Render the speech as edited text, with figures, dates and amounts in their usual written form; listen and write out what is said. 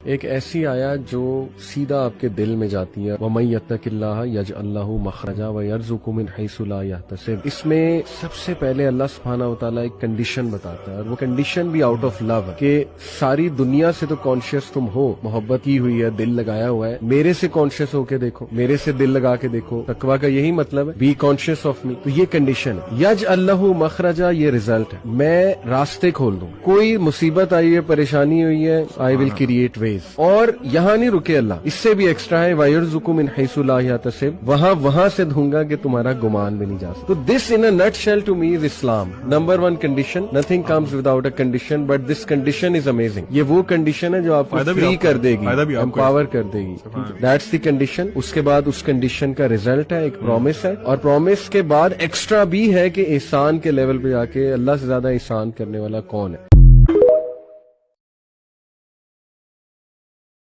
ایک ایسی آیت جو سیدھا آپ کے دل میں جاتی ہے، وَمَن يَتَّقِ اللَّهَ يَجْعَل لَّهُ مَخْرَجًا وَيَرْزُقْهُ مِنْ حَيْثُ لَا يَحْتَسِبُ۔ اس میں سب سے پہلے اللہ سبحانہ وتعالیٰ ایک کنڈیشن بتاتا ہے، اور وہ کنڈیشن بھی آؤٹ آف لو ہے کہ ساری دنیا سے تو کانشیس تم ہو، محبت کی ہوئی ہے، دل لگایا ہوا ہے، میرے سے کانشیس ہو کے دیکھو، میرے سے دل لگا کے دیکھو۔ تقویٰ کا یہی مطلب ہے، بی کانشیس آف می۔ تو یہ کنڈیشن ہے، یجعل لہ مخرجا، یہ ریزلٹ ہے، میں راستے کھول دوں، کوئی مصیبت آئی ہے، پریشانی ہوئی ہے، آئی ول کریٹ ویز۔ اور یہاں نہیں رکے اللہ، اس سے بھی ایکسٹرا ہے، وَيَرْزُقُ مِنْ حَيْثُ لَا يَحْتَسِبُ، وہاں سے دوں گا کہ تمہارا گمان بھی نہیں جا سکتا۔ تو this in a nutshell to me is Islam, number 1 condition, nothing comes without a condition, but this condition is amazing. یہ وہ کنڈیشن ہے جو آپ کو فری کر دے گی، امپاور کر دے گی، دیٹس دی کنڈیشن۔ اس کے بعد اس کنڈیشن کا ریزلٹ ہے، ایک پرومس ہے، اور پرومس کے بعد ایکسٹرا بھی ہے کہ احسان کے لیول پہ جا کے اللہ سے زیادہ احسان کرنے والا کون ہے۔